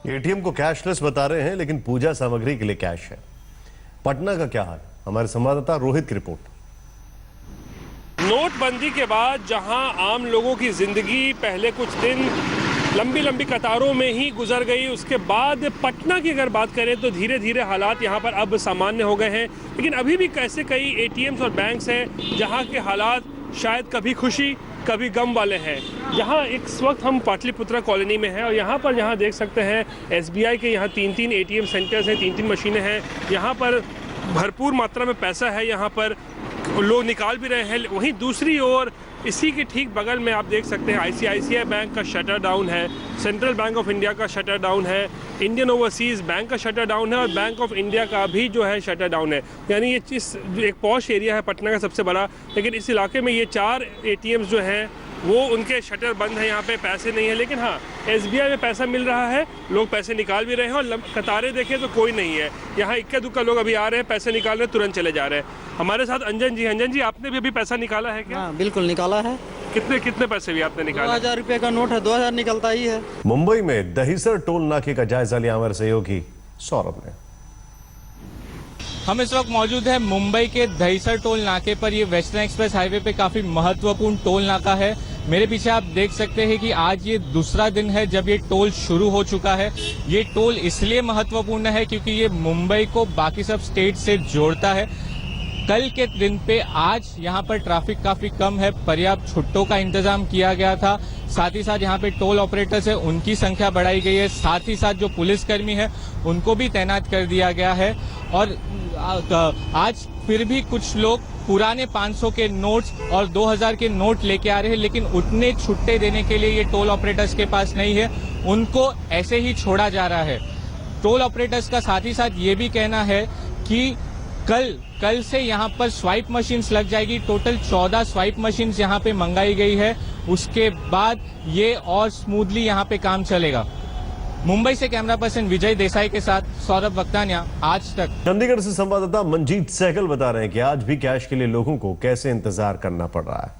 ATM को cashless बता रहे हैं, लेकिन पूजा सामग्री के लिए कैश है। पटना का क्या हाल, हमारे संवाददाता रोहित की रिपोर्ट। नोटबंदी के बाद जहां आम लोगों की जिंदगी पहले कुछ दिन लंबी लंबी कतारों में ही गुजर गई, उसके बाद पटना की अगर बात करें तो धीरे धीरे हालात यहां पर अब सामान्य हो गए हैं। लेकिन अभी भी कैसे कई एटीएम्स और बैंक्स हैं जहां के हालात शायद कभी खुशी कभी गम वाले हैं। यहाँ इस वक्त हम पाटलिपुत्रा कॉलोनी में हैं और यहाँ पर यहाँ देख सकते हैं एसबीआई के यहाँ तीन एटीएम सेंटर्स हैं, तीन मशीनें हैं। यहाँ पर भरपूर मात्रा में पैसा है, यहाँ पर लोग निकाल भी रहे हैं। वहीं दूसरी ओर इसी के ठीक बगल में आप देख सकते हैं आईसीआईसीआई बैंक का शटर डाउन है, सेंट्रल बैंक ऑफ इंडिया का शटर डाउन है, इंडियन ओवरसीज़ बैंक का शटर डाउन है और बैंक ऑफ इंडिया का भी जो है शटर डाउन है। यानी ये एक पॉश एरिया है पटना का सबसे बड़ा, लेकिन इस इलाके में ये 4 एटीएम्स जो हैं वो उनके शटर बंद है, यहाँ पे पैसे नहीं है। लेकिन हाँ, एसबीआई में पैसा मिल रहा है, लोग पैसे निकाल भी रहे हैं और कतारें देखें तो कोई नहीं है। यहाँ इक्का दुक्का लोग अभी आ रहे हैं, पैसे निकाल रहे हैं, तुरंत चले जा रहे हैं। हमारे साथ अंजन जी, आपने भी अभी पैसा निकाला है क्या? हाँ, बिल्कुल निकाला है। कितने पैसे भी आपने निकाले? 2000 रुपये का नोट है, 2000 निकलता ही है। मुंबई में दहिसर टोल नाके का जायजा लिया हमारे सहयोगी सौरभ ने। हम इस वक्त मौजूद है मुंबई के दहिसर टोल नाके पर। ये वेस्टर्न एक्सप्रेस हाईवे पे काफी महत्वपूर्ण टोल नाका है। मेरे पीछे आप देख सकते हैं कि आज ये दूसरा दिन है जब ये टोल शुरू हो चुका है। ये टोल इसलिए महत्वपूर्ण है क्योंकि ये मुंबई को बाकी सब स्टेट से जोड़ता है। कल के दिन पे आज यहाँ पर ट्रैफिक काफी कम है, पर्याप्त छुट्टों का इंतजाम किया गया था। साथ ही साथ यहाँ पे टोल ऑपरेटर्स है उनकी संख्या बढ़ाई गई है। साथ ही साथ जो पुलिसकर्मी है उनको भी तैनात कर दिया गया है। और आज फिर भी कुछ लोग पुराने 500 के नोट्स और 2000 के नोट लेके आ रहे हैं, लेकिन उतने छुट्टे देने के लिए ये टोल ऑपरेटर्स के पास नहीं है, उनको ऐसे ही छोड़ा जा रहा है। टोल ऑपरेटर्स का साथ ही साथ ये भी कहना है कि कल से यहाँ पर स्वाइप मशीन्स लग जाएगी। टोटल 14 स्वाइप मशीन्स यहाँ पे मंगाई गई है। उसके बाद ये और स्मूथली यहाँ पे काम चलेगा। मुंबई से कैमरा पर्सन विजय देसाई के साथ सौरभ वक्तानिया, आज तक। चंडीगढ़ से संवाददाता मंजीत सहगल बता रहे हैं कि आज भी कैश के लिए लोगों को कैसे इंतजार करना पड़ रहा है।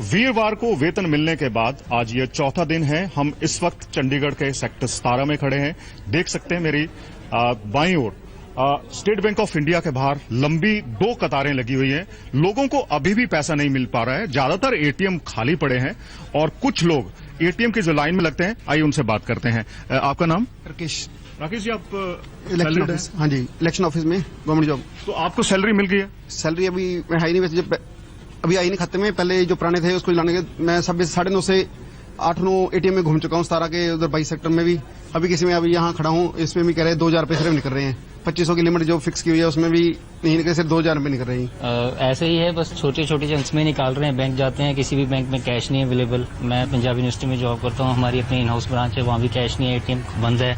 वीरवार को वेतन मिलने के बाद आज ये चौथा दिन है। हम इस वक्त चंडीगढ़ के सेक्टर 17 में खड़े हैं। देख सकते हैं मेरी बाईं ओर स्टेट बैंक ऑफ इंडिया के बाहर लंबी 2 कतारें लगी हुई हैं। लोगों को अभी भी पैसा नहीं मिल पा रहा है। ज्यादातर एटीएम खाली पड़े हैं और कुछ लोग एटीएम की जो लाइन में लगते हैं, आइए उनसे बात करते हैं। आपका नाम? राकेश जी, आप इलेक्शन ऑफिस? हाँ जी, इलेक्शन ऑफिस में गवर्नमेंट जॉब। तो आपको सैलरी मिल गई है? सैलरी अभी मैं है ही नहीं, वैसे जब अभी आई नहीं खाते में। पहले जो पुराने थे उसको लाने के मैं 9:30 से 8-9 एटीएम में घूम चुका हूँ, 17 के उधर 22 सेक्टर में भी। अभी किसी में अभी यहाँ खड़ा हूँ, इसमें भी कह रहे हैं 2000 रुपये सिर्फ निकल रहे हैं। 2500 की लिमिट जो फिक्स की हुई है उसमें भी नहीं निकल, सिर्फ 2000 रुपये निकल रही है। ऐसे ही है, बस छोटे छोटे चंक्स में निकाल रहे हैं। बैंक जाते हैं, किसी भी बैंक में कैश नहीं अवेलेबल। मैं पंजाब यूनिवर्सिटी में जॉब करता हूँ, हमारी अपनी इन हाउस ब्रांच है, वहाँ भी कैश नहीं है, एटीएम बंद है।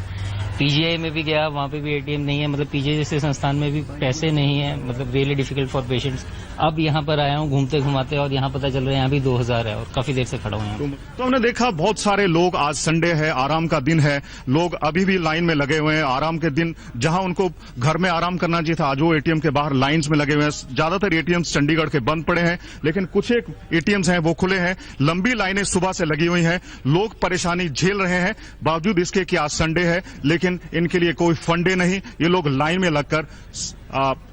पीजीआई में भी गया, वहाँ पे भी एटीएम नहीं है। मतलब पीजीआई जैसे संस्थान में भी पैसे नहीं है, मतलब रियली डिफिकल्ट फॉर पेशेंट्स। अब यहाँ पर आया हूँ घूमते घुमाते और यहाँ पता चल रहा है यहाँ भी 2000 है और काफी देर से खड़ा हूँ। तो हमने देखा बहुत सारे लोग, आज संडे है, आराम का दिन है, लोग अभी भी लाइन में लगे हुए हैं। आराम के दिन जहां उनको घर में आराम करना चाहिए था, आज वो एटीएम के बाहर लाइन्स में लगे हुए हैं। ज्यादातर एटीएम्स चंडीगढ़ के बंद पड़े हैं, लेकिन कुछ एक एटीएम्स हैं वो खुले हैं। लंबी लाइनें सुबह से लगी हुई हैं, लोग परेशानी झेल रहे हैं। बावजूद इसके कि आज संडे है, लेकिन इनके लिए कोई फंडे नहीं। ये लोग लाइन में लगकर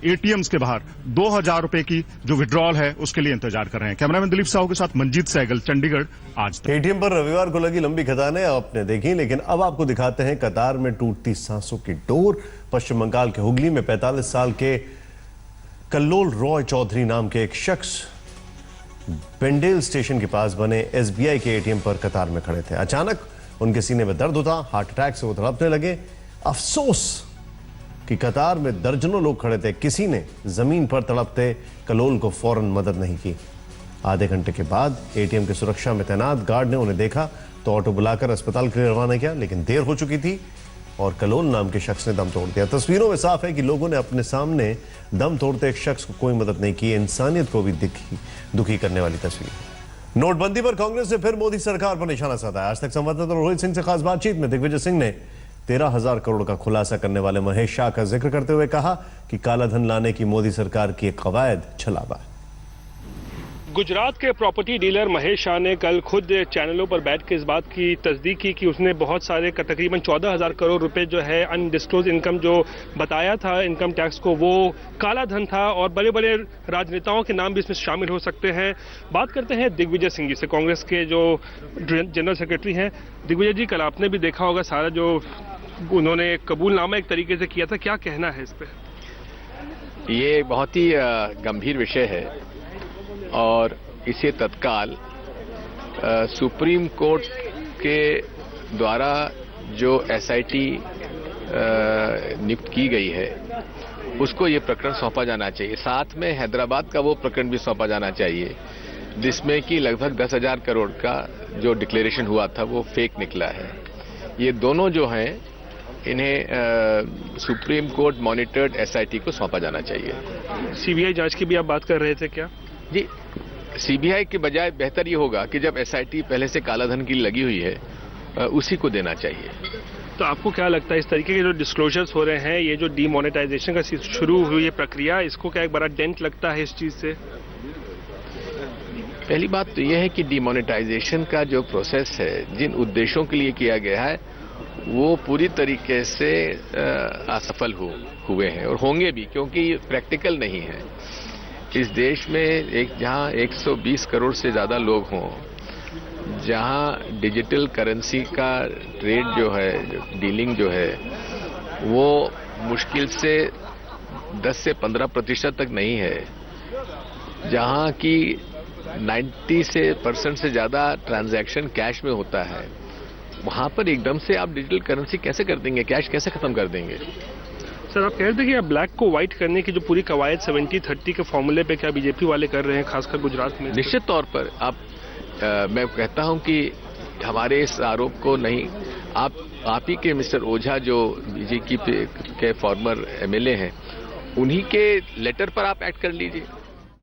एटीएम्स के बाहर 2000 रुपए की जो विड्रॉल है उसके लिए इंतजार कर रहे हैं। कैमरामैन दिलीप साहू के साथ मंजीत सहगल, चंडीगढ़, आज तक। एटीएम पर रविवार को लगी लंबी कतारें आपने देखी, लेकिन अब आपको दिखाते हैं कतार में टूटती सांसों की डोर। पश्चिम बंगाल के हुगली में 45 साल के कल्लोल रॉय चौधरी नाम के एक शख्स बेंडेल स्टेशन के पास बने एसबीआई के एटीएम पर कतार में खड़े थे। अचानक उनके सीने में दर्द होता, हार्ट अटैक से वो तड़पने लगे। अफसोस कि कतार में दर्जनों लोग खड़े थे, किसी ने जमीन पर तड़पते कलोल को फौरन मदद नहीं की। आधे घंटे के बाद एटीएम की सुरक्षा में तैनात गार्ड ने उन्हें देखा तो ऑटो बुलाकर अस्पताल के लिए रवाना किया, लेकिन देर हो चुकी थी और कलोल नाम के शख्स ने दम तोड़ दिया। तस्वीरों में साफ है कि लोगों ने अपने सामने दम तोड़ते एक शख्स को कोई मदद नहीं की। इंसानियत को भी दुखी करने वाली तस्वीर। नोटबंदी पर कांग्रेस ने फिर मोदी सरकार पर निशाना साधा। आज तक संवाददाता रोहित सिंह से खास बातचीत में दिग्विजय सिंह ने 13,000 करोड़ का खुलासा करने वाले महेश शाह का जिक्र करते हुए कहा कि काला धन लाने की मोदी सरकार की एक कवायद छलावा है। गुजरात के प्रॉपर्टी डीलर महेश शाह ने कल खुद चैनलों पर बैठ के इस बात की तस्दीक की कि उसने बहुत सारे तकरीबन 14,000 करोड़ रुपए जो है अनडिस्क्लोज इनकम जो बताया था इनकम टैक्स को, वो काला धन था और बड़े बड़े राजनेताओं के नाम भी इसमें शामिल हो सकते हैं। बात करते हैं दिग्विजय सिंह जी से, कांग्रेस के जो जनरल सेक्रेटरी हैं। दिग्विजय जी, कल आपने भी देखा होगा सारा जो उन्होंने कबूलनामा एक तरीके से किया था, क्या कहना है इस पर? ये बहुत ही गंभीर विषय है और इसे तत्काल सुप्रीम कोर्ट के द्वारा जो एसआईटी नियुक्त की गई है उसको ये प्रकरण सौंपा जाना चाहिए। साथ में हैदराबाद का वो प्रकरण भी सौंपा जाना चाहिए जिसमें कि लगभग 10,000 करोड़ का जो डिक्लेरेशन हुआ था वो फेक निकला है। ये दोनों जो हैं इन्हें सुप्रीम कोर्ट मॉनिटर्ड एसआईटी को सौंपा जाना चाहिए। सीबीआई जांच की भी आप बात कर रहे थे क्या? जी, सीबीआई के बजाय बेहतर ये होगा कि जब एसआईटी पहले से कालाधन की लगी हुई है उसी को देना चाहिए। तो आपको क्या लगता है इस तरीके के जो डिस्क्लोजर्स हो रहे हैं, ये जो डीमोनेटाइजेशन का शुरू हुई है प्रक्रिया, इसको क्या एक बड़ा डेंट लगता है इस चीज से? पहली बात तो यह है कि डीमोनेटाइजेशन का जो प्रोसेस है जिन उद्देश्यों के लिए किया गया है वो पूरी तरीके से असफल हुए हैं और होंगे भी, क्योंकि प्रैक्टिकल नहीं है। इस देश में जहां 120 करोड़ से ज्यादा लोग हों, जहां डिजिटल करेंसी का ट्रेड जो है, डीलिंग जो है, वो मुश्किल से 10 से 15% तक नहीं है, जहां की 90% से ज्यादा ट्रांजैक्शन कैश में होता है, वहां पर एकदम से आप डिजिटल करेंसी कैसे कर देंगे, कैश कैसे खत्म कर देंगे? सर, आप कह रहे थे कि आप ब्लैक को व्हाइट करने की जो पूरी कवायद 70-30 के फॉर्मूले पे क्या बीजेपी वाले कर रहे हैं, खासकर गुजरात में? निश्चित तौर पर मैं कहता हूं कि हमारे इस आरोप को नहीं, आप ही के मिस्टर ओझा जो बीजेपी के फॉर्मर एमएलए हैं, उन्हीं के लेटर पर आप एक्ट कर लीजिए।